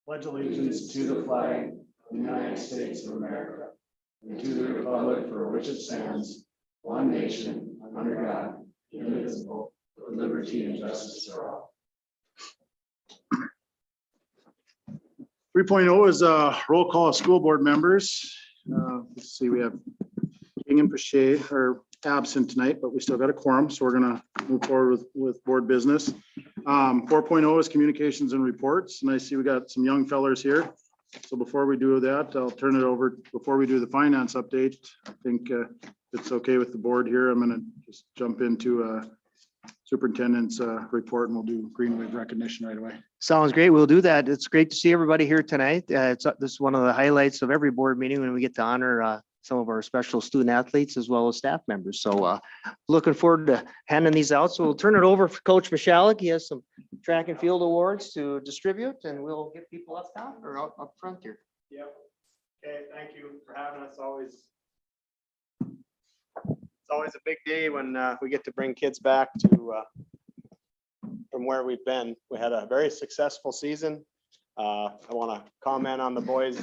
pledge allegiance to the flag of the United States of America and to the republic for which it stands, one nation, under God, indivisible, with liberty and justice for all. 3.0 is a roll call of school board members. Let's see, we have King and Pache are absent tonight, but we still got a quorum, so we're gonna move forward with board business. 4.0 is communications and reports, and I see we got some young fellers here. So before we do that, I'll turn it over, before we do the finance update, I think if it's okay with the board here, I'm gonna just jump into superintendent's report, and we'll do green wave recognition right away. Sounds great. We'll do that. It's great to see everybody here tonight. This is one of the highlights of every board meeting when we get to honor some of our special student athletes as well as staff members. So looking forward to handing these out. So we'll turn it over for Coach Michalik. He has some track and field awards to distribute, and we'll get people up top or up front here. Yep. Okay, thank you for having us. It's always a big day when we get to bring kids back to from where we've been. We had a very successful season. I want to comment on the boys,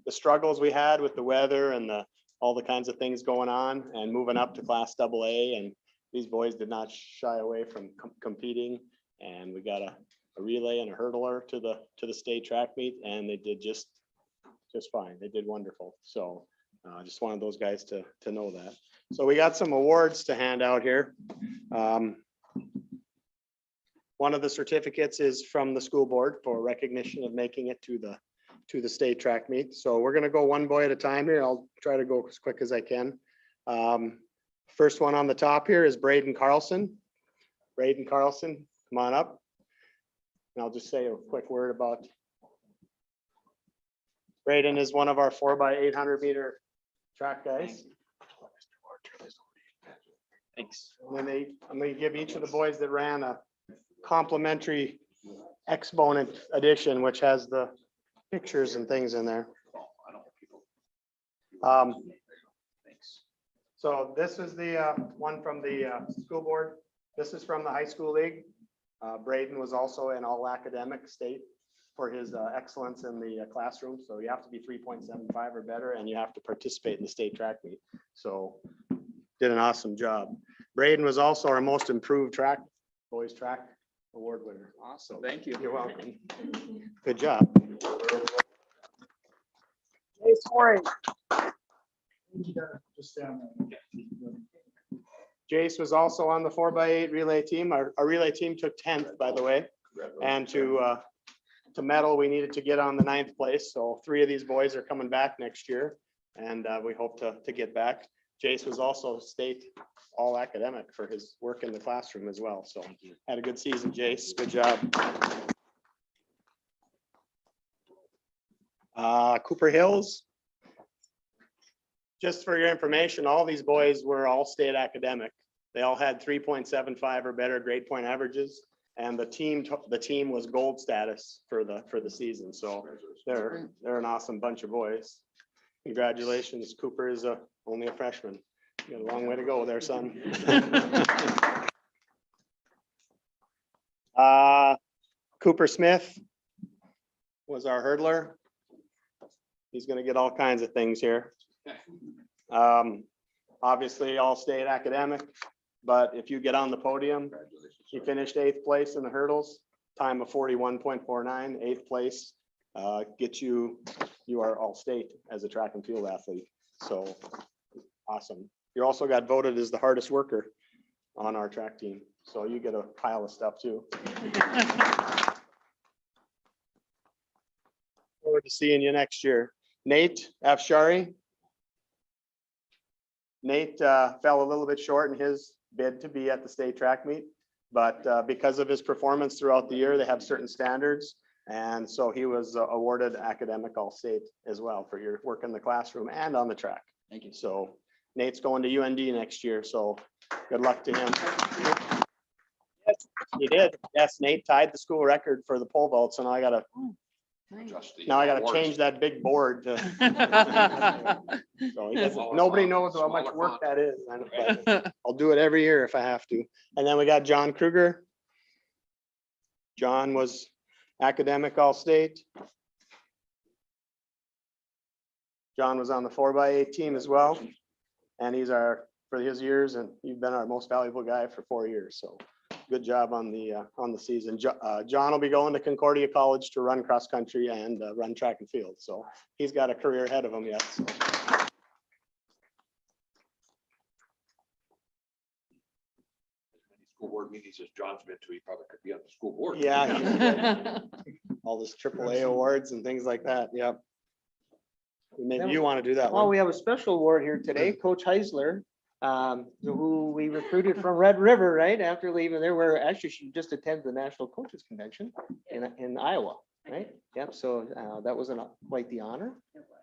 the struggles we had with the weather and all the kinds of things going on and moving up to Class AA. And these boys did not shy away from competing. And we got a relay and a hurdler to the state track meet, and they did just fine. They did wonderful. So I just wanted those guys to know that. So we got some awards to hand out here. One of the certificates is from the school board for recognition of making it to the state track meet. So we're gonna go one boy at a time here. I'll try to go as quick as I can. First one on the top here is Braden Carlson. Braden Carlson, come on up. And I'll just say a quick word about Braden is one of our 4x800 meter track guys. Thanks. And then I'm going to give each of the boys that ran a complimentary exponent edition, which has the pictures and things in there. So this is the one from the school board. This is from the high school league. Braden was also an all academic state for his excellence in the classroom. So you have to be 3.75 or better, and you have to participate in the state track meet. So did an awesome job. Braden was also our most improved boys track award winner. Awesome, thank you. You're welcome. Good job. Hey, sorry. Just stand there. Jace was also on the 4x8 relay team. Our relay team took 10th, by the way. And to medal, we needed to get on the 9th place. So 3 of these boys are coming back next year, and we hope to get back. Jace was also state all academic for his work in the classroom as well. So had a good season, Jace. Good job. Cooper Hills. Just for your information, all these boys were all state academic. They all had 3.75 or better grade point averages, and the team was gold status for the season. So they're an awesome bunch of boys. Congratulations, Cooper is only a freshman. You got a long way to go there, son. Cooper Smith was our hurdler. He's going to get all kinds of things here. Obviously all state academic, but if you get on the podium, he finished 8th place in the hurdles, time of 41.49, 8th place, gets you are all state as a track and field athlete. So awesome. You also got voted as the hardest worker on our track team. So you get a pile of stuff too. Forward to seeing you next year. Nate Afshari. Nate fell a little bit short in his bid to be at the state track meet, but because of his performance throughout the year, they have certain standards. And so he was awarded academic all state as well for your work in the classroom and on the track. Thank you. So Nate's going to UND next year. So good luck to him. Yes, he did. Yes, Nate tied the school record for the pole vault. So now I got to change that big board. So nobody knows how much work that is. But I'll do it every year if I have to. And then we got John Kruger. John was academic all-state. John was on the 4x8 team as well. And he's for his years, and you've been our most valuable guy for 4 years. So good job on the season. John will be going to Concordia College to run cross country and run track and field. So he's got a career ahead of him yet. So. School board meetings as John's been to, he probably could be on the school board. Yeah. All this AAA awards and things like that. Yep. Maybe you want to do that Well, one. we have a special award here today, Coach Heisler, who we recruited from Red River, right? After leaving there, where actually she just attended the National Coaches Convention in Iowa, right? Yep, so that was quite the honor.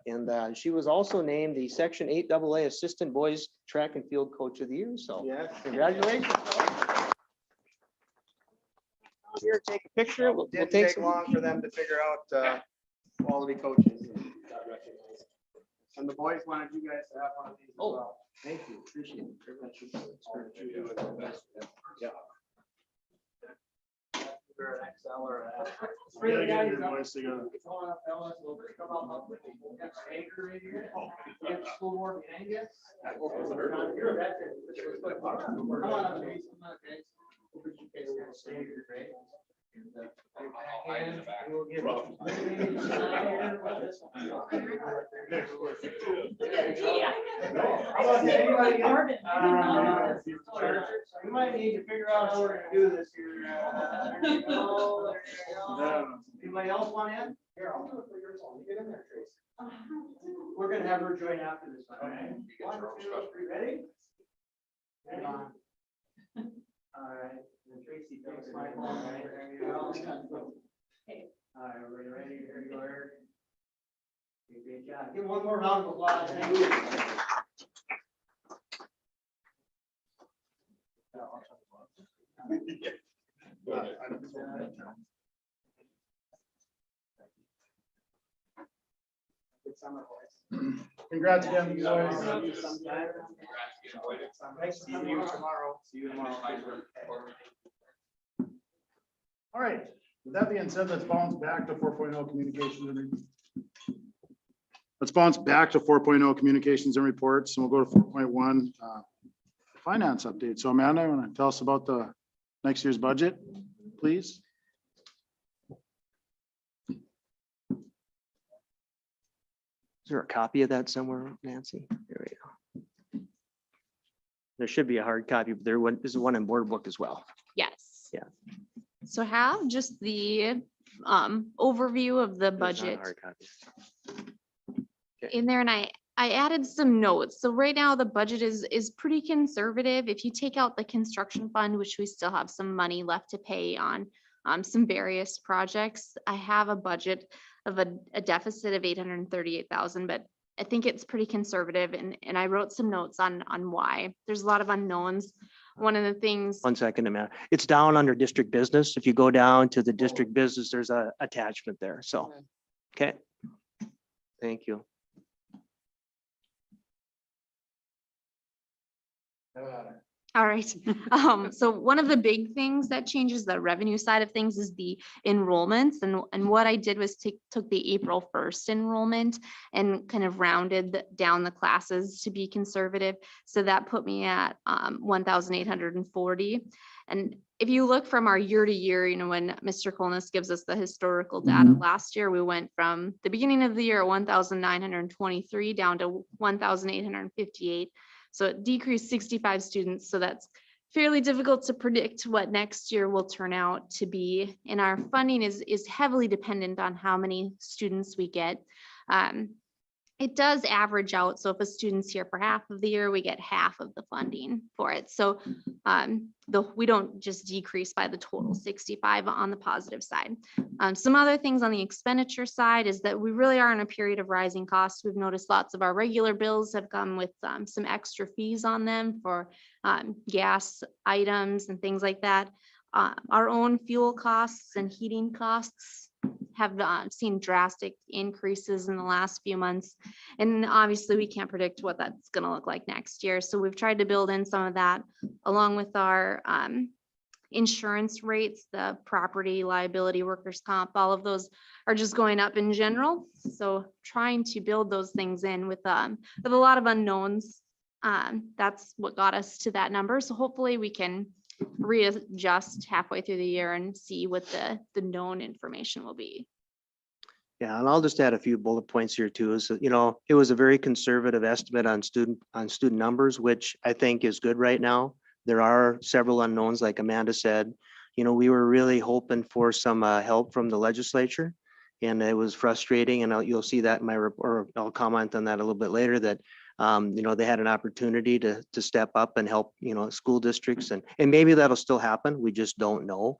And she was also named the Section 8 AA Assistant Boys Track and Field Coach of the Year, so Yeah. congratulations. Here, take a picture. We'll Didn't take take some. long for them to figure out quality coaches. And the boys wanted you guys to have one of these as Oh. well. Thank you, appreciate it very much. Yeah. They're an XL or a- Gotta get your voice together. We might need to figure out how we're gonna do this here. There you go, there you go. Anybody else want in? Here, I'll do it for yours. Get in there, Tracy. We're gonna have her join after this one. Okay. 1, 2, 3, ready? Ready? All right, and Tracy takes my phone, right? There you go. All right, everybody ready? Here you go, Eric. Great job. Give one more round of applause. Thank you. Congrats again, boys. See you tomorrow. See you tomorrow. All right, with that being said, let's bounce back to 4.0 communications. Let's bounce back to 4.0 communications and reports, and we'll go to 4.1 finance update. So Amanda, you want to tell us about the next year's budget, please? Is there a copy of that somewhere, Nancy? There we go. There should be a hard copy, but there's one in board book as well. Yes. Yeah. So I have just the overview of the There's not a budget hard copy. in there, and I added some notes. So right now the budget is pretty conservative. If you take out the construction fund, which we still have some money left to pay on some various projects, I have a budget of a deficit of 838,000, but I think it's pretty conservative, and I wrote some notes on why. There's a lot of unknowns. One of the things. 1 second, Amanda. It's down under district business. If you go down to the district business, there's a attachment there. So, okay. Thank you. All right. So one of the big things that changes the revenue side of things is the enrollments. And what I did was took the April 1st enrollment and kind of rounded down the classes to be conservative. So that put me at 1,840. And if you look from our year to year, you know, when Mr. Kolnis gives us the historical data, last year we went from the beginning of the year at 1,923 down to 1,858. So it decreased 65 students. So that's fairly difficult to predict what next year will turn out to be. And our funding is heavily dependent on how many students we get. It does average out. So if a student's here for half of the year, we get half of the funding for it. So we don't just decrease by the total 65 on the positive side. Some other things on the expenditure side is that we really are in a period of rising costs. We've noticed lots of our regular bills have come with some extra fees on them for gas items and things like that. Our own fuel costs and heating costs have seen drastic increases in the last few months. And obviously we can't predict what that's going to look like next year. So we've tried to build in some of that along with our insurance rates, the property, liability, workers' comp, all of those are just going up in general. So trying to build those things in with a lot of unknowns. That's what got us to that number. So hopefully we can readjust halfway through the year and see what the known information will be. Yeah, and I'll just add a few bullet points here too, is that, you know, it was a very conservative estimate on student numbers, which I think is good right now. There are several unknowns, like Amanda said. You know, we were really hoping for some help from the legislature, and it was frustrating, and you'll see that in my report, or I'll comment on that a little bit later, that you know, they had an opportunity to step up and help, you know, school districts, and maybe that'll still happen. We just don't know.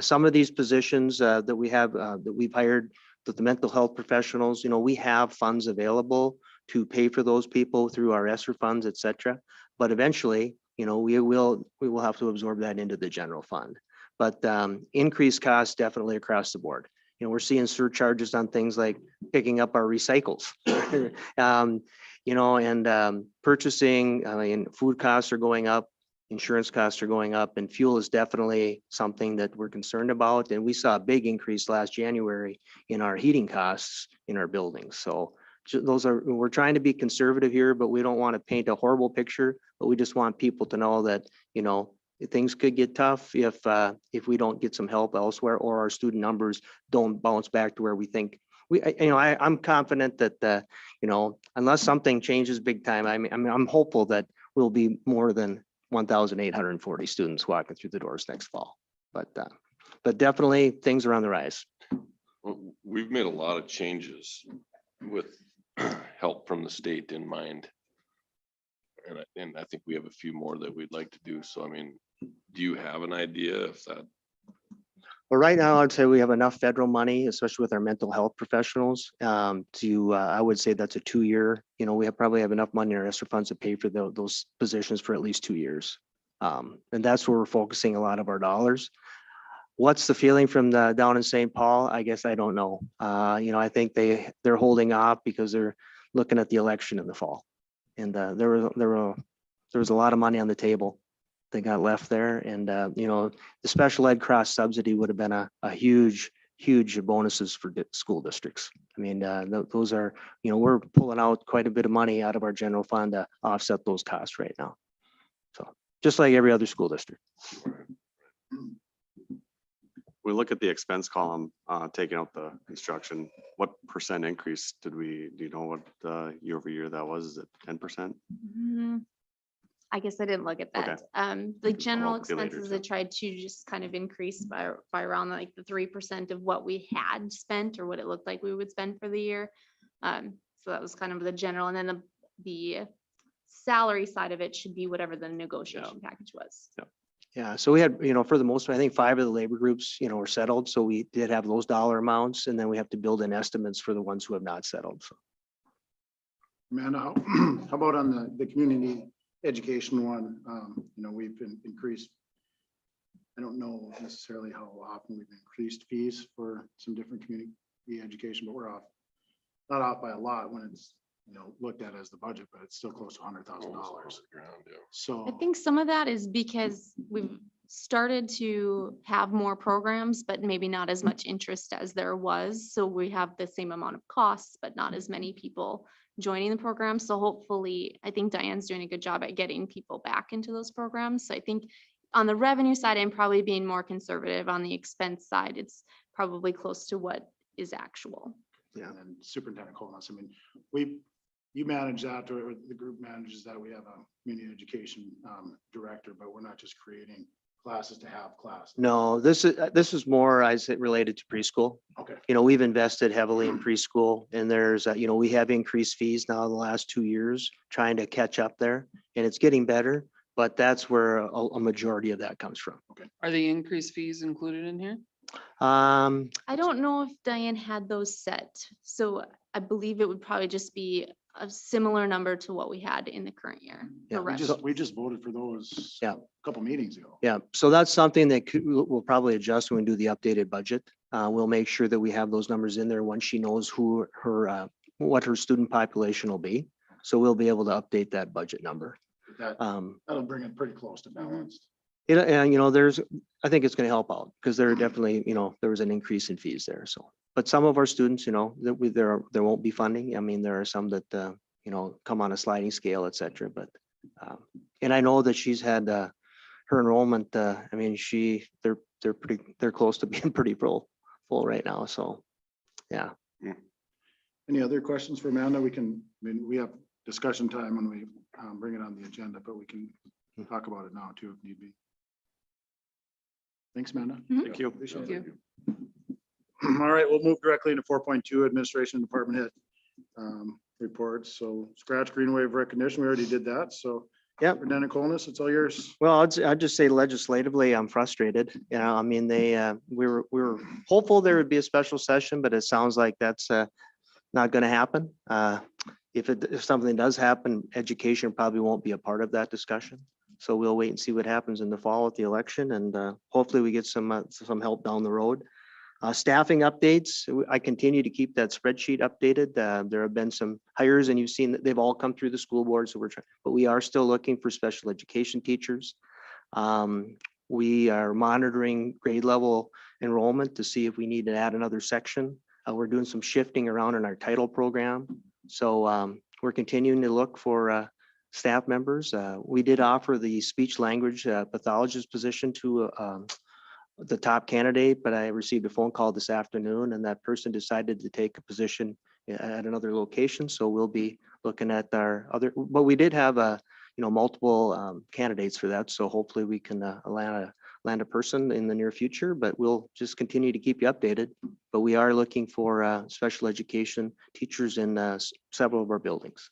Some of these positions that we have, that we've hired, the mental health professionals, you know, we have funds available to pay for those people through our ESSER funds, et cetera. But eventually, you know, we will have to absorb that into the general fund. But increased costs definitely across the board. You know, we're seeing surcharges on things like picking up our recycles. You know, and purchasing, I mean, food costs are going up, insurance costs are going up, and fuel is definitely something that we're concerned about. And we saw a big increase last January in our heating costs in our buildings. So we're trying to be conservative here, but we don't want to paint a horrible picture, but we just want people to know that, you know, things could get tough if we don't get some help elsewhere, or our student numbers don't bounce back to where we think. I'm confident that, you know, unless something changes big time, I'm hopeful that we'll be more than 1,840 students walking through the doors next fall. But definitely things are on the rise. Well, we've made a lot of changes with help from the state in mind. And I think we have a few more that we'd like to do. So, I mean, do you have an idea if that? Well, right now, I'd say we have enough federal money, especially with our mental health professionals, I would say that's a 2-year, you know, we probably have enough money in our ESSER funds to pay for those positions for at least 2 years. And that's where we're focusing a lot of our dollars. What's the feeling from down in St. Paul? I guess I don't know. You know, I think they're holding off because they're looking at the election in the fall. And there was a lot of money on the table that got left there. And, you know, the special ed cross subsidy would have been a huge bonuses for school districts. I mean, those are, you know, we're pulling out quite a bit of money out of our general fund to offset those costs right now. So just like every other school district. We look at the expense column, taking out the construction, what percent increase do you know what year over year that was? Is it 10%? I guess I didn't look at that. Okay. The general look at it later, expenses, too. I tried to just kind of increase by around like the 3% of what we had spent or what it looked like we would spend for the year. So that was kind of the general, and then the salary side of it should be whatever the negotiation package was. Yeah, so we had, you know, for the most part, I think 5 of the labor groups, you know, were settled. So we did have those dollar amounts, and then we have to build in estimates for the ones who have not settled. So. Amanda, how about on the community education one? You know, we've been increased. I don't know necessarily how often we've increased fees for some different community education, but we're off, not off by a lot when it's, you know, looked at as the budget, but it's still close to $100,000. So I think some of that is because we've started to have more programs, but maybe not as much interest as there was. So we have the same amount of costs, but not as many people joining the program. So hopefully, I think Diane's doing a good job at getting people back into those programs. So I think on the revenue side, I'm probably being more conservative. On the expense side, it's probably close to what is actual. yeah, and Superintendent Colas, I mean, you manage that, or the group manages that. We have a community education director, but we're not just creating classes to have classes. No, this is more, I say, related to preschool. Okay. You know, we've invested heavily in preschool, and there's, you know, we have increased fees now in the last 2 years, trying to catch up there, and it's getting better, but that's where a majority of that comes from. Are the increased fees included in here? I don't know if Diane had those set. So I believe it would probably just be a similar number to what we had in the current year. Yeah, for we revenue. We just voted for those Yeah. a couple meetings ago. Yeah, so that's something that we'll probably adjust when we do the updated budget. We'll make sure that we have those numbers in there once she knows what her student population will be. So we'll be able to update that budget number. That'll bring it pretty close to balanced. And I think it's gonna help out because there are definitely, there was an increase in fees there, so. But some of our students, there won't be funding. I mean, there are some that, come on a sliding scale, et cetera, but. And I know that she's had, her enrollment, I mean, they're close to being pretty full right now, so, yeah. Any other questions for Amanda? We have discussion time when we bring it on the agenda, but we can talk about it now too if need be. Thanks, Amanda. Thank you. Appreciate Thank it. you. All right, we'll move directly into 4.2 Administration Department Head reports. So scratch green wave recognition, we already did that. So Yep. Lieutenant Colness, it's all yours. Well, I'd just say legislatively, I'm frustrated. I mean, we were hopeful there would be a special session, but it sounds like that's not going to happen. If something does happen, education probably won't be a part of that discussion. So we'll wait and see what happens in the fall with the election, and hopefully we get some help down the road. Staffing updates, I continue to keep that spreadsheet updated. There have been some hires, and you've seen that they've all come through the school board, so but we are still looking for special education teachers. We are monitoring grade level enrollment to see if we need to add another section. We're doing some shifting around in our title program. So we're continuing to look for staff members. We did offer the speech language pathologist position to the top candidate, but I received a phone call this afternoon and that person decided to take a position at another location. So we'll be looking at our other, but we did have multiple candidates for that. So hopefully we can land a person in the near future, but we'll just continue to keep you updated. But we are looking for special education teachers in several of our buildings.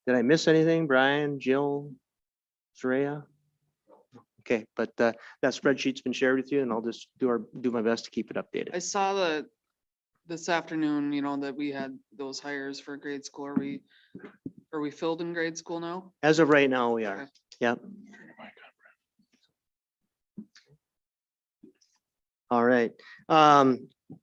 Did I miss anything? Brian, Jill, Soraya? Okay, but that spreadsheet's been shared with you and I'll just do my best to keep it I updated. saw this afternoon, that we had those hires for grade school. Are we filled in grade school now? As of right now, we are. Okay. Yep. All right.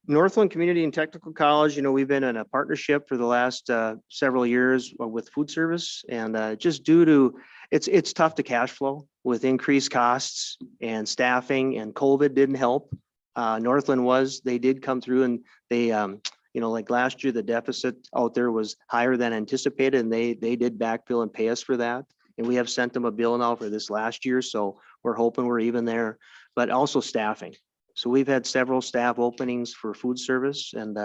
Northland Community and Technical College, we've been in a partnership for the last several years with food service, and just due to it's tough to cash flow with increased costs and staffing, and COVID didn't help. Northland they did come through and they like last year, the deficit out there was higher than anticipated, and they did backfill and pay us for that. And we have sent them a bill now for this last year, so we're hoping we're even there, but also staffing. So we've had several staff openings for food service, and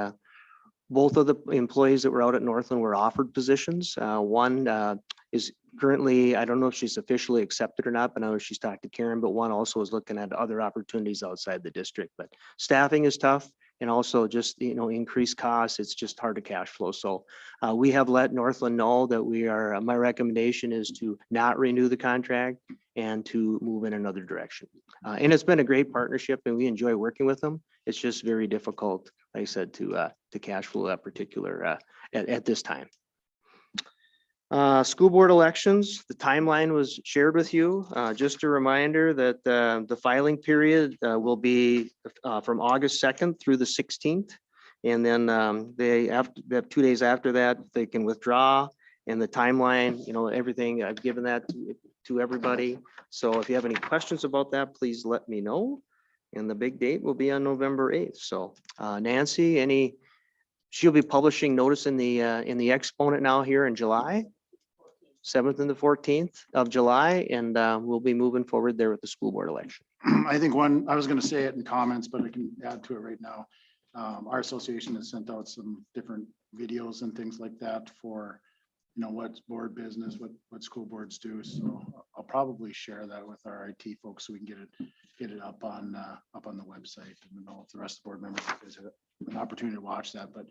both of the employees that were out at Northland were offered positions. One is currently, I don't know if she's officially accepted or not, but I know she's talked to Karen, but one also is looking at other opportunities outside the district. But staffing is tough, and also just, increased costs. It's just hard to cash flow. So we have let Northland know that my recommendation is to not renew the contract and to move in another direction. And it's been a great partnership and we enjoy working with them. It's just very difficult, like I said, to cash flow that particular at this time. School board elections, the timeline was shared with you. Just a reminder that the filing period will be from August 2nd through the 16th. And then they have 2 days after that, they can withdraw, and the timeline, everything, I've given that to everybody. So if you have any questions about that, please let me know. And the big date will be on November 8th. So Nancy, she'll be publishing notice in the Exponent now here in July, 7th and the 14th of July, and we'll be moving forward there with the school board election. I think I was going to say it in comments, but I can add to it right now. Our association has sent out some different videos and things like that for, what's board business, what school boards do. So I'll probably share that with our IT folks so we can get it up on the website. I don't know if the rest of the board members have an opportunity to watch that, but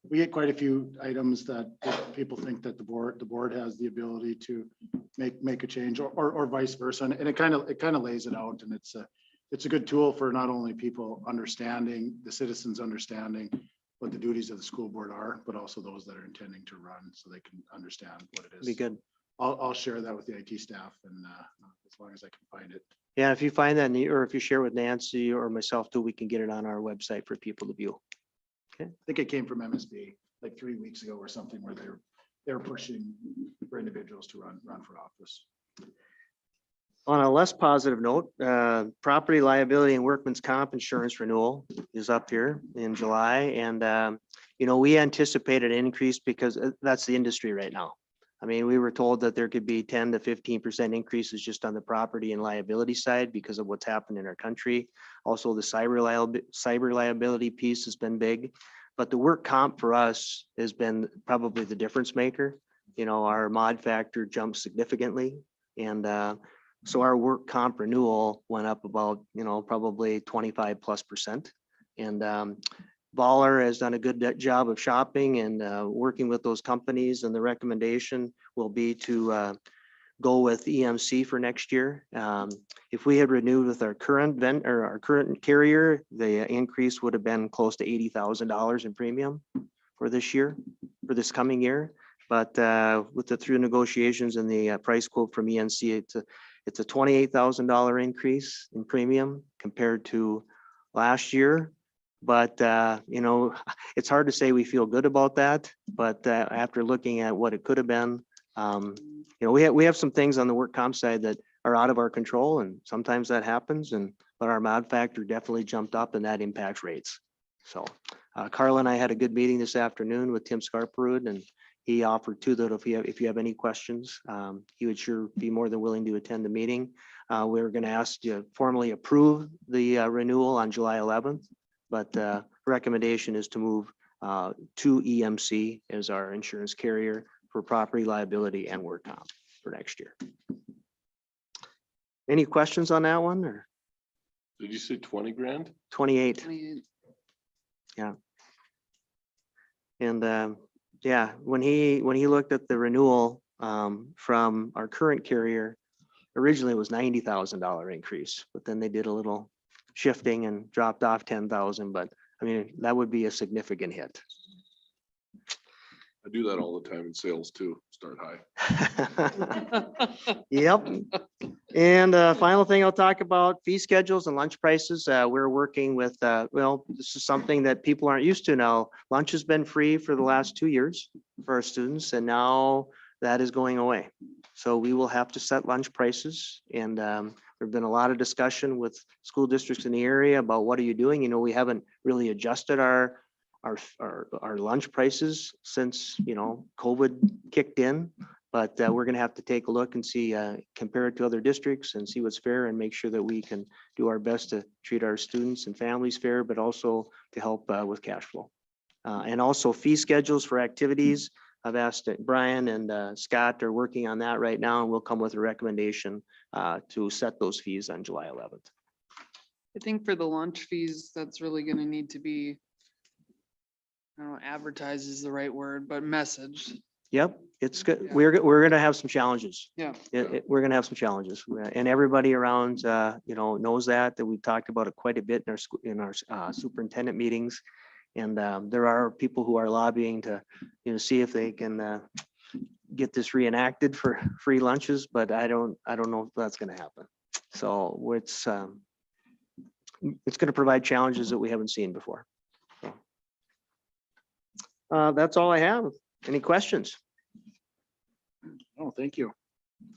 we get quite a few items that people think that the board has the ability to make a change or vice versa. And it kind of lays it out, and it's a good tool for not only people understanding, the citizens understanding what the duties of the school board are, but also those that are intending to run, so they can understand what it is. Be good. I'll share that with the IT staff, and as long as I can find it. Yeah, if you find that, or if you share with Nancy or myself too, we can get it on our website for people to view. I think it came from MSB like 3 weeks ago or something, where they were pushing for individuals to run for office. On a less positive note, property liability and workman's comp insurance renewal is up here in July. And, we anticipated an increase because that's the industry right now. I mean, we were told that there could be 10 to 15% increases just on the property and liability side because of what's happened in our country. Also, the cyber liability piece has been big, but the work comp for us has been probably the difference maker. Our mod factor jumped significantly. And so our work comp renewal went up about, probably 25+%. And Baller has done a good job of shopping and working with those companies, and the recommendation will be to go with EMC for next year. If we had renewed with our current our current carrier, the increase would have been close to $80,000 in premium for this year, for this coming year. But with the through negotiations and the price quote from EMC, it's a $28,000 increase in premium compared to last year. But, it's hard to say we feel good about that. But after looking at what it could have been, we have some things on the work comp side that are out of our control, and sometimes that happens. But our mod factor definitely jumped up, and that impacts rates. So Carla and I had a good meeting this afternoon with Tim Scarperud, and he offered too that if you have any questions, he would sure be more than willing to attend the meeting. We're going to ask you to formally approve the renewal on July 11th. But recommendation is to move to EMC as our insurance carrier for property liability and work comp for next year. Any questions on that one, or Did you say 20 grand? 28? 28. And when he looked at the renewal from our current carrier, originally it was $90,000 increase, but then they did a little shifting and dropped off 10,000. But I mean, that would be a significant hit. I do that all the time in sales too, start high. Yep. And final thing I'll talk about, fee schedules and lunch prices. We're working with, this is something that people aren't used to now. Lunch has been free for the last 2 years for our students, and now that is going away. So we will have to set lunch prices. And there've been a lot of discussion with school districts in the area about what are you doing? We haven't really adjusted our lunch prices since, COVID kicked in. But we're going to have to take a look and see, compare it to other districts and see what's fair, and make sure that we can do our best to treat our students and families fair, but also to help with cash flow. And also fee schedules for activities. I've asked Brian and Scott are working on that right now, and we'll come with a recommendation to set those fees on July 11th. I think for the lunch fees, that's really gonna need to be, I don't know, advertised is the right word, but messaged. Yep, it's good. Yeah. We're gonna have some challenges. Yeah. We're gonna have some challenges, and everybody around, knows that we've talked about it quite a bit in our superintendent meetings. And there are people who are lobbying to, see if they can get this reenacted for free lunches, but I don't know if that's going to happen. So it's going to provide challenges that we haven't seen before. That's all I have. Any questions? Oh, thank you.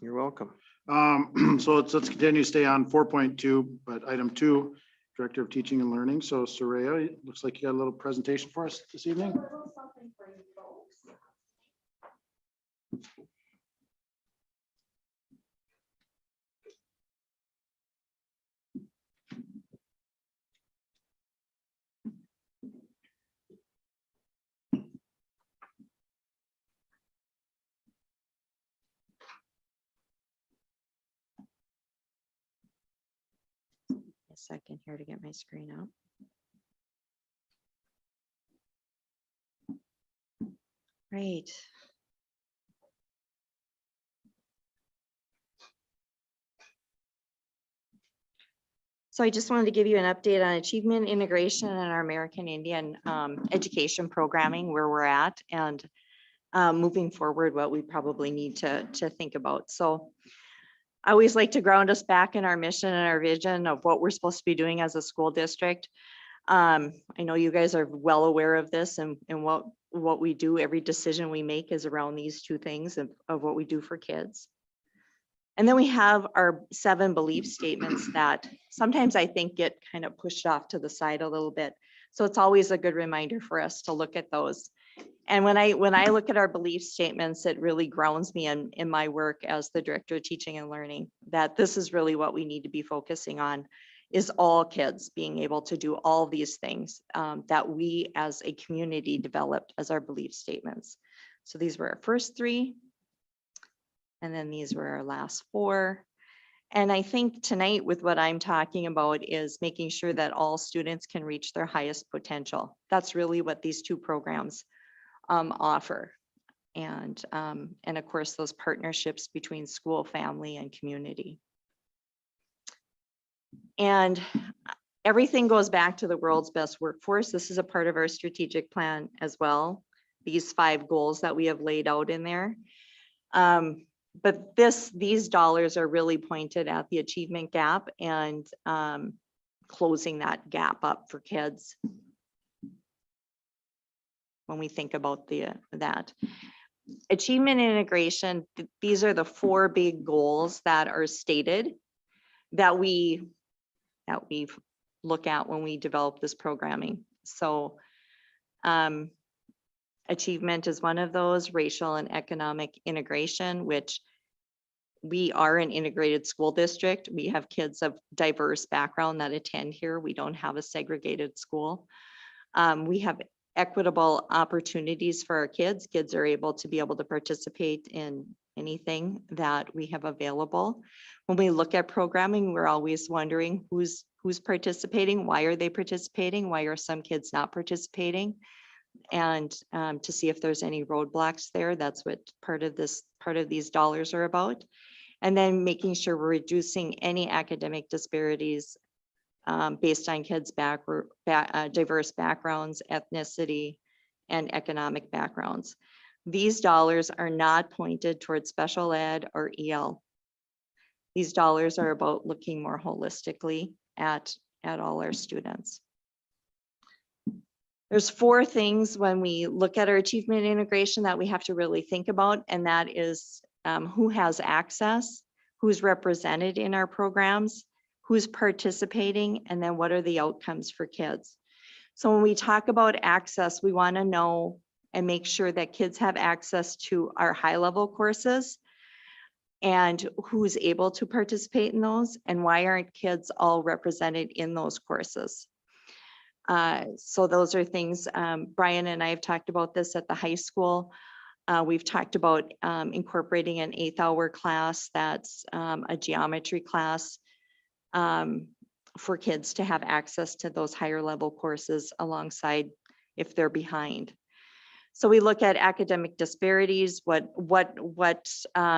You're welcome. So let's continue to stay on 4.2, but item 2, Director of Teaching and Learning. So Soraya, it looks like you got a little presentation for us this evening. A second here to get my screen up. Right. So I just wanted to give you an update on achievement integration and our American Indian education programming, where we're at, and moving forward, what we probably need to think about. So I always like to ground us back in our mission and our vision of what we're supposed to be doing as a school district. I know you guys are well aware of this, and what we do, every decision we make is around these two things of what we do for kids. And then we have our 7 belief statements that sometimes I think get kind of pushed off to the side a little bit. So it's always a good reminder for us to look at those. And when I look at our belief statements, it really grounds me in my work as the Director of Teaching and Learning, that this is really what we need to be focusing on, is all kids being able to do all these things that we as a community developed as our belief statements. So these were our first 3. And then these were our last 4. And I think tonight with what I'm talking about is making sure that all students can reach their highest potential. That's really what these 2 programs offer. And of course, those partnerships between school, family, and community. And everything goes back to the world's best workforce. This is a part of our strategic plan as well. These 5 goals that we have laid out in there. But these dollars are really pointed at the achievement gap and closing that gap up for kids. When we think about that. Achievement integration, these are the 4 big goals that are stated that we look at when we develop this programming. So achievement is one of those. Racial and economic integration, which we are an integrated school district. We have kids of diverse background that attend here. We don't have a segregated school. We have equitable opportunities for our kids. Kids are able to participate in anything that we have available. When we look at programming, we're always wondering who's participating, why are they participating, why are some kids not participating, and to see if there's any roadblocks there. That's what part of these dollars are about. And then making sure we're reducing any academic disparities based on kids' diverse backgrounds, ethnicity, and economic backgrounds. These dollars are not pointed towards special ed or EL. These dollars are about looking more holistically at all our students. There's 4 things when we look at our achievement integration that we have to really think about, and that is who has access, who's represented in our programs, who's participating, and then what are the outcomes for kids. So when we talk about access, we want to know and make sure that kids have access to our high-level courses and who's able to participate in those, and why aren't kids all represented in those courses. So those are things, Brian and I have talked about this at the high school. We've talked about incorporating an 8th hour class that's a geometry class for kids to have access to those higher level courses alongside if they're behind. So we look at academic disparities, what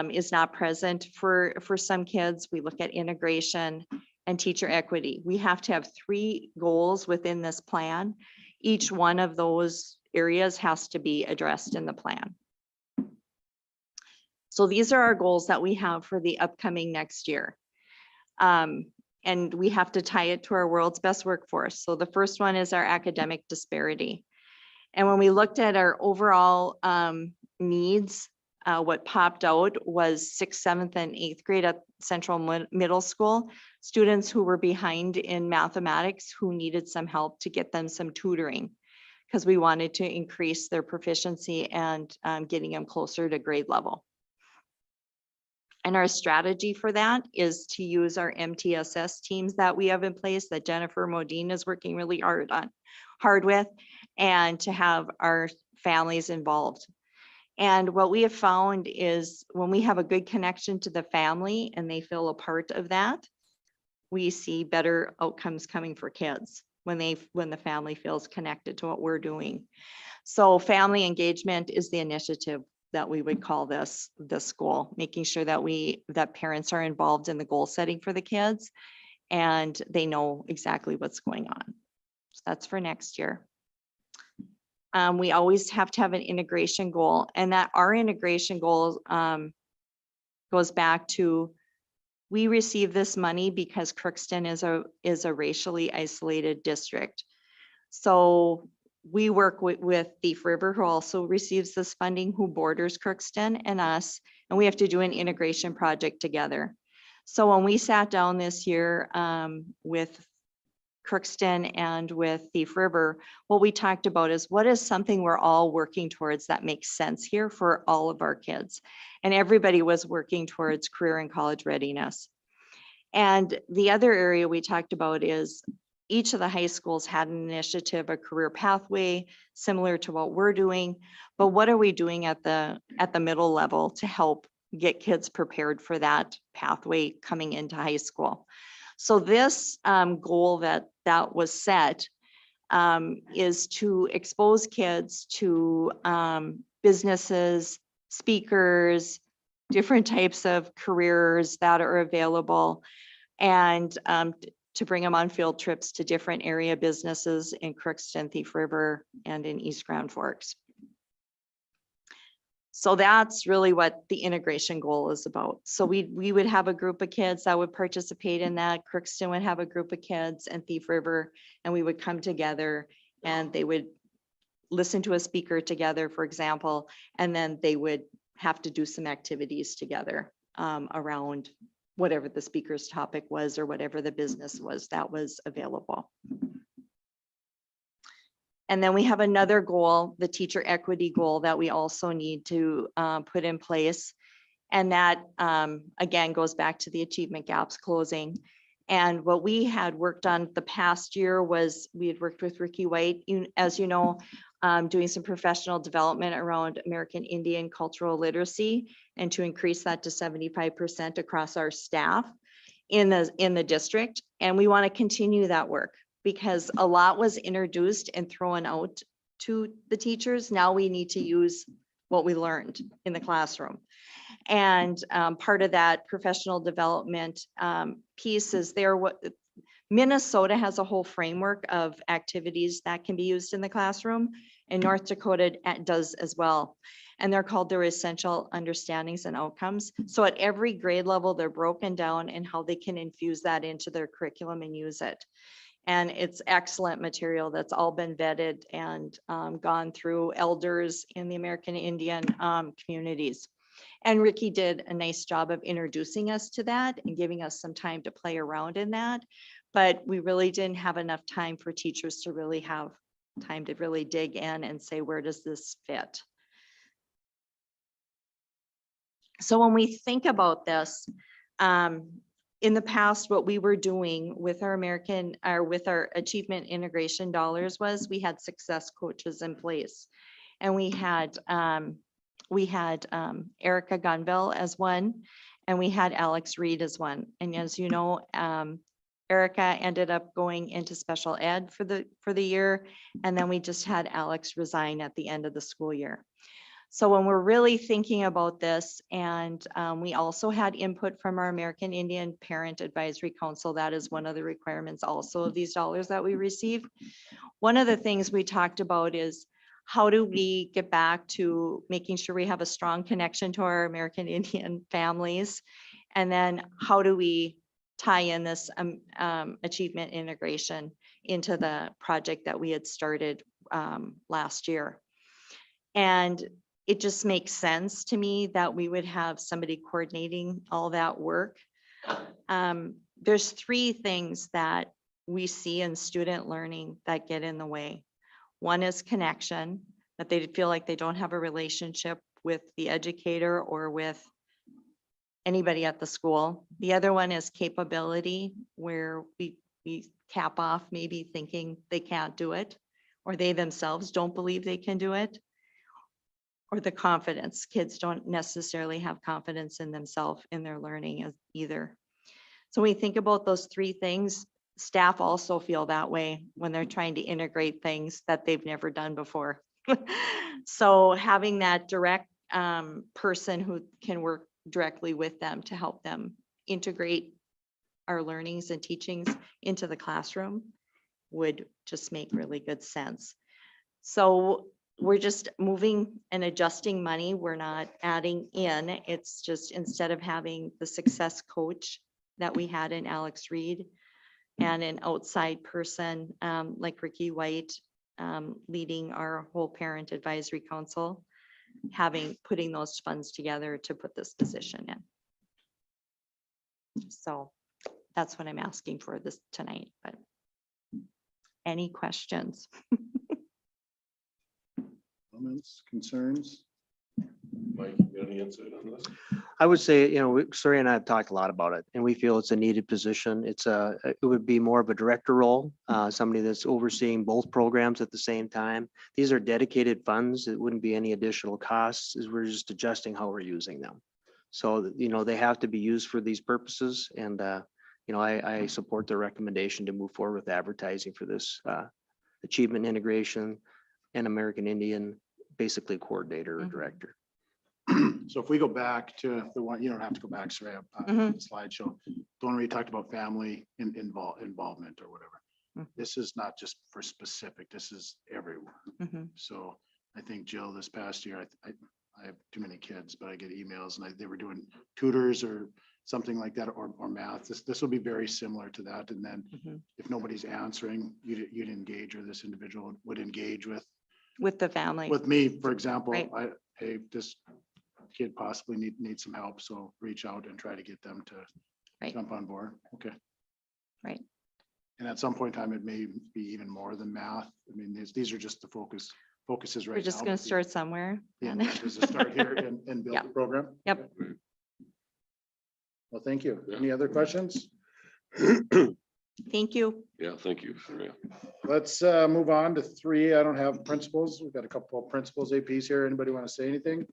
is not present for some kids. We look at integration and teacher equity. We have to have 3 goals within this plan. Each one of those areas has to be addressed in the plan. So these are our goals that we have for the upcoming next year. And we have to tie it to our world's best workforce. So the first one is our academic disparity. And when we looked at our overall needs, what popped out was 6th, 7th, and 8th grade at Central Middle School, students who were behind in mathematics who needed some help to get them some tutoring, because we wanted to increase their proficiency and getting them closer to grade level. And our strategy for that is to use our MTSS teams that we have in place that Jennifer Modine is working really hard with, and to have our families involved. And what we have found is when we have a good connection to the family and they feel a part of that, we see better outcomes coming for kids when the family feels connected to what we're doing. So family engagement is the initiative that we would call this goal, making sure that parents are involved in the goal setting for the kids and they know exactly what's going on. So that's for next year. We always have to have an integration goal, and that our integration goal goes back to, we receive this money because Crookston is a racially isolated district. So we work with Thief River, who also receives this funding, who borders Crookston and us, and we have to do an integration project together. So when we sat down this year with Crookston and with Thief River, what we talked about is what is something we're all working towards that makes sense here for all of our kids. And everybody was working towards career and college readiness. And the other area we talked about is each of the high schools had an initiative, a career pathway, similar to what we're doing. But what are we doing at the middle level to help get kids prepared for that pathway coming into high school? So this goal that was set is to expose kids to businesses, speakers, different types of careers that are available, and to bring them on field trips to different area businesses in Crookston, Thief River, and in East Grand Forks. So that's really what the integration goal is about. So we would have a group of kids that would participate in that. Crookston would have a group of kids, and Thief River, and we would come together and they would listen to a speaker together, for example, and then they would have to do some activities together around whatever the speaker's topic was or whatever the business was that was available. And then we have another goal, the teacher equity goal, that we also need to put in place. And that, again, goes back to the achievement gaps closing. And what we had worked on the past year was we had worked with Ricky White, as you know, doing some professional development around American Indian cultural literacy, and to increase that to 75% across our staff in the district. And we want to continue that work, because a lot was introduced and thrown out to the teachers. Now we need to use what we learned in the classroom. And part of that professional development piece is there. What Minnesota has a whole framework of activities that can be used in the classroom, and North Dakota does as well. And they're called their essential understandings and outcomes. So at every grade level, they're broken down and how they can infuse that into their curriculum and use it. And it's excellent material that's all been vetted and gone through elders in the American Indian communities. And Ricky did a nice job of introducing us to that and giving us some time to play around in that. But we really didn't have enough time for teachers to really have time to really dig in and say, where does this fit? So when we think about this, in the past, what we were doing with our with our achievement integration dollars was we had success coaches in place. And we had Erica Gunville as one, and we had Alex Reed as one. And as you know, Erica ended up going into special ed for the year, and then we just had Alex resign at the end of the school year. So when we're really thinking about this, and we also had input from our American Indian Parent Advisory Council, that is one of the requirements also of these dollars that we receive. One of the things we talked about is how do we get back to making sure we have a strong connection to our American Indian families? And then how do we tie in this achievement integration into the project that we had started last year? And it just makes sense to me that we would have somebody coordinating all that work. There's three things that we see in student learning that get in the way. One is connection, that they feel like they don't have a relationship with the educator or with anybody at the school. The other one is capability, where we cap off maybe thinking they can't do it, or they themselves don't believe they can do it. Or the confidence. Kids don't necessarily have confidence in themselves in their learning either. So when we think about those three things, staff also feel that way when they're trying to integrate things that they've never done before. So having that direct person who can work directly with them to help them integrate our learnings and teachings into the classroom would just make really good sense. So we're just moving and adjusting money. We're not adding in. It's just, instead of having the success coach that we had in Alex Reed and an outside person like Ricky White leading our whole parent advisory council, putting those funds together to put this position in. So that's what I'm asking for this tonight, but any questions? Comments, concerns? Mike, you got any insight on this? I would say, Suri and I have talked a lot about it, and we feel it's a needed position. It would be more of a director role, somebody that's overseeing both programs at the same time. These are dedicated funds. It wouldn't be any additional costs, as we're just adjusting how we're using them. So, they have to be used for these purposes, and, I support the recommendation to move forward with advertising for this achievement integration and American Indian, basically coordinator or Mhm. director. So if we go back to the one, you don't have to go back, sorry, Mhm. the slideshow, the one where you talked about family involvement or whatever. Mhm. This is not just for specific, this is everywhere. Mhm. So I think Jill, this past year, I have too many kids, but I get emails and they were doing tutors or something like that, or math. This will be very similar to that. And then Mhm. if nobody's answering, you'd engage, or this individual would engage with With the family. me, for example. Right. Hey, this kid possibly needs some help, so reach out and try to get them to Right. jump on board. Okay. Right. And at some point in time, it may be even more than math. I mean, these are just the focuses right now. We're just gonna start somewhere. Yeah, and- just to start here and build the program. Yep. Well, thank you. Any other questions? Thank you. Yeah, thank you. Surya. Let's move on to 3. I don't have principals. We've got a couple of principals APs here. Anybody want to say anything?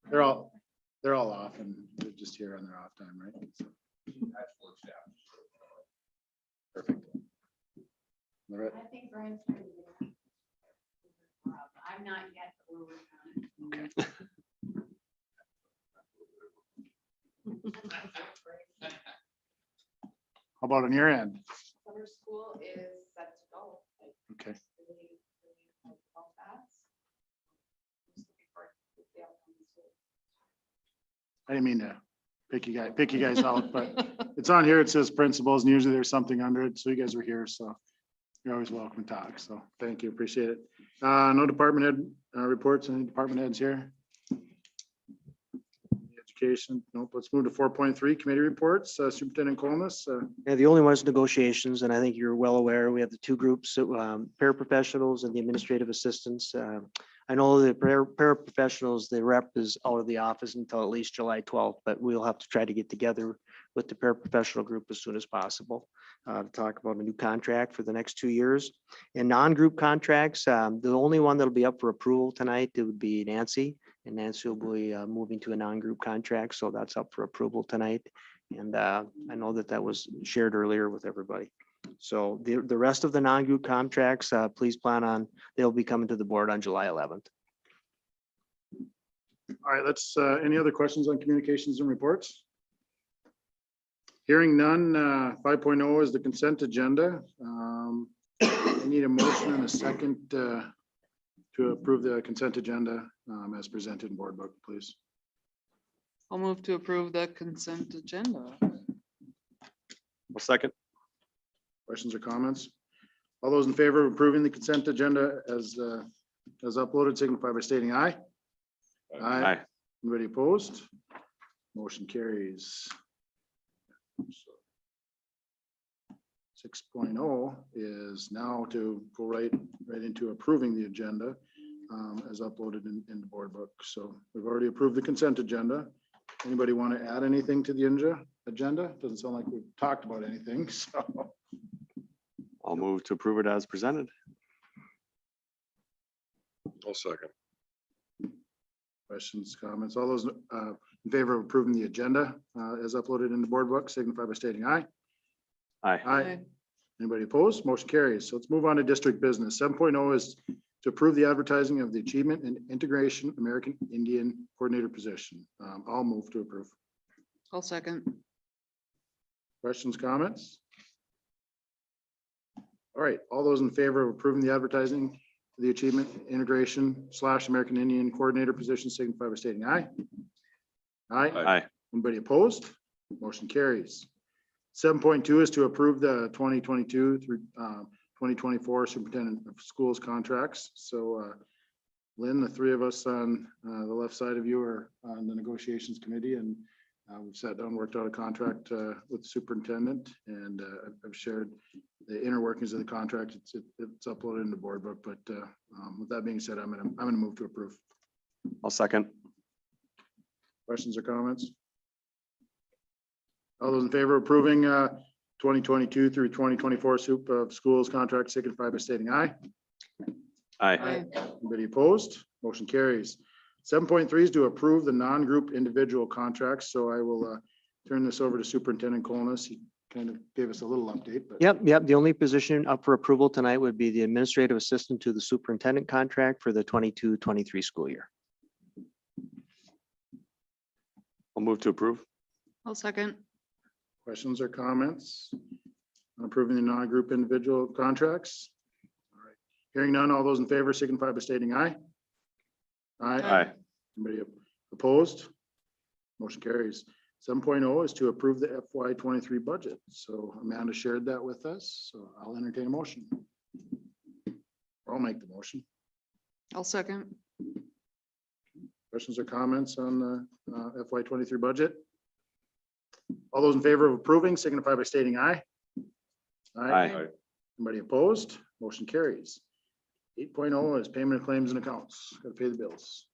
They're all off and they're just here on their off time, right? So, perfect. All right. I think Brian's trying to get it. I'm not yet, but we're working on it. Okay. How about on your end? Summer school is set to go. like, Okay. really, like, all fast. Just looking forward to the outcome this week. I didn't mean to pick you guys out, but it's on here. It says principals and usually there's something under it. So you guys are here, so you're always welcome to talk. So thank you. Appreciate it. No department head reports. Any department heads here? Education. Nope. Let's move to 4.3 committee reports. Superintendent Colness. Yeah, the only one's negotiations, and I think you're well aware, we have the two groups, paraprofessionals and the administrative assistants. I know the paraprofessionals, the rep is out of the office until at least July 12th, but we'll have to try to get together with the paraprofessional group as soon as possible to talk about a new contract for the next 2 years. And non-group contracts, the only one that'll be up for approval tonight, it would be Nancy. And Nancy will be moving to a non-group contract, so that's up for approval tonight. And I know that was shared earlier with everybody. So the rest of the non-group contracts, please plan on, they'll be coming to the board on July 11th. All right, let's, any other questions on communications and reports? Hearing none, 5.0 is the consent agenda. I need a motion and a second to approve the consent agenda as presented in board book, please. I'll move to approve the consent agenda. Well, second. Questions or comments? All those in favor of approving the consent agenda as uploaded, signify by stating aye. Aye. Anybody opposed? Motion carries. 6.0 is now to go right into approving the agenda as uploaded in the board book. So we've already approved the consent agenda. Anybody want to add anything to the agenda? Doesn't sound like we've talked about anything, so. I'll move to approve it as presented. I'll second. Questions, comments, all those in favor of approving the agenda as uploaded in the board book, signify by stating aye. Aye. Aye. Anybody opposed? Motion carries. So let's move on to district business. 7.0 is to approve the advertising of the Achievement and Integration American Indian Coordinator position. I'll move to approve. I'll second. Questions, comments? All right, all those in favor of approving the advertising for the Achievement Integration / American Indian Coordinator position, signify by stating aye. Aye. Aye. Anybody opposed? Motion carries. 7.2 is to approve the 2022 through 2024 superintendent of schools contracts. So Lynn, the three of us on the left side of you are on the negotiations committee, and we've sat down, worked out a contract with the superintendent, and I've shared the inner workings of the contract. It's uploaded in the board book, but with that being said, I'm gonna move to approve. I'll second. Questions or comments? All those in favor of approving 2022 through 2024 soup of schools contract signify by stating aye. Aye. Anybody opposed? Motion carries. 7.3 is to approve the non-group individual contracts. So I will turn this over to Superintendent Colness. He kind of gave us a little update, but. Yep. The only position up for approval tonight would be the administrative assistant to the superintendent contract for the 22-23 school year. I'll move to approve. I'll second. Questions or comments on approving the non-group individual contracts? All right. Hearing none, all those in favor signify by stating aye. Aye. Anybody opposed? Motion carries. 7.0 is to approve the FY23 budget. So Amanda shared that with us, so I'll entertain a motion. I'll make the motion. I'll second. Questions or comments on the FY23 budget? All those in favor of approving signify by stating aye. Aye. Anybody opposed? Motion carries. 8.0 is payment of claims and accounts. Got to pay the bills.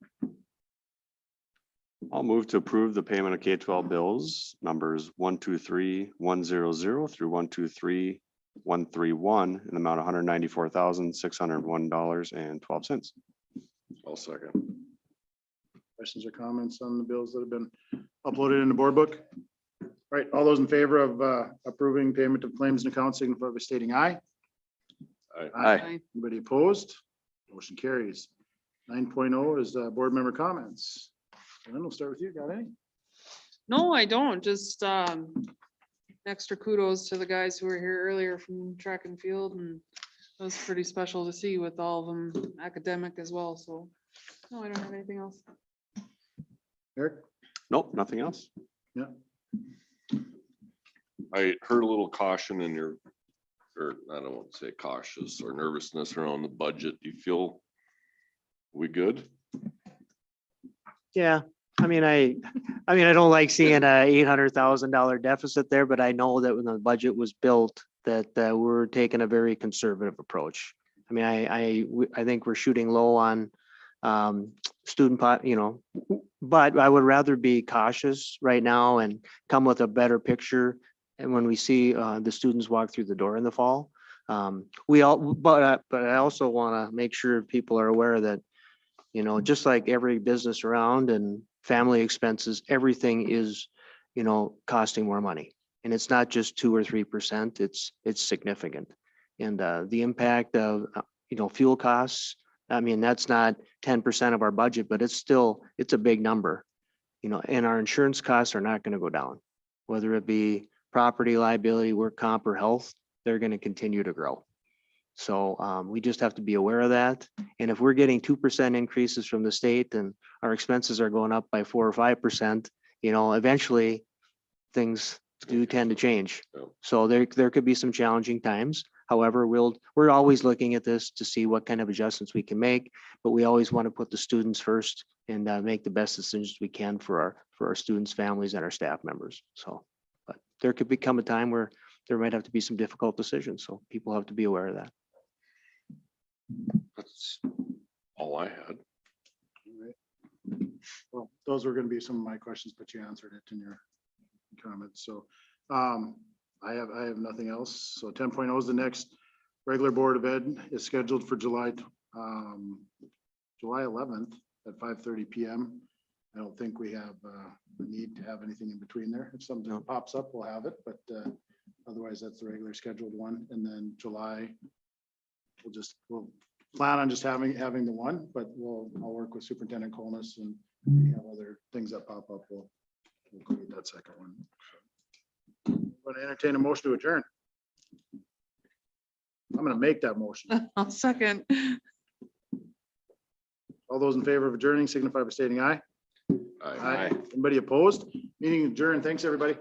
I'll move to approve the payment of K-12 bills numbers 123-100 through 123-131 in the amount of $194,601.12. I'll second. Questions or comments on the bills that have been uploaded in the board book? All right, all those in favor of approving payment of claims and accounts signify by stating aye. Aye. Anybody opposed? Motion carries. 9.0 is board member comments. And then we'll start with you. Got any? No, I don't. Just extra kudos to the guys who were here earlier from track and field, and it was pretty special to see with all of them academic as well. So no, I don't have anything else. Eric? Nope, nothing else. Yeah. I heard a little caution in your, or I don't want to say cautious or nervousness around the budget. Do you feel we good? Yeah, I mean, I don't like seeing a $800,000 deficit there, but I know that when the budget was built, that we're taking a very conservative approach. I mean, I think we're shooting low on student pot, but I would rather be cautious right now and come with a better picture. And when we see the students walk through the door in the fall, but I also want to make sure people are aware that, just like every business around and family expenses, everything is, costing more money. And it's not just 2 or 3%, it's significant. And the impact of, fuel costs, I mean, that's not 10% of our budget, but it's a big number, and our insurance costs are not going to go down, whether it be property liability, work comp, or health, they're going to continue to grow. So we just have to be aware of that. And if we're getting 2% increases from the state and our expenses are going up by 4 or 5%, eventually things do tend to change. So there could be some challenging times. However, we're always looking at this to see what kind of adjustments we can make, but we always want to put the students first and make the best decisions we can for our students, families, and our staff members. So, but there could become a time where there might have to be some difficult decisions. So people have to be aware of that. That's all I had. All right. Well, those were going to be some of my questions, but you answered it in your comments. So I have nothing else. So 10.0 is the next regular Board of Ed is scheduled for July 11th at 5:30 p.m. I don't think we have a need to have anything in between there. If something pops up, we'll have it, but otherwise that's the regular scheduled one. And then July, we'll plan on just having the one, but I'll work with Superintendent Colness, and we have other things that pop up. We'll create that second one. I'm going to entertain a motion to adjourn. I'm going to make that motion. I'll second. All those in favor of adjourning signify by stating aye. Aye. Anybody opposed? Meeting adjourned. Thanks, everybody.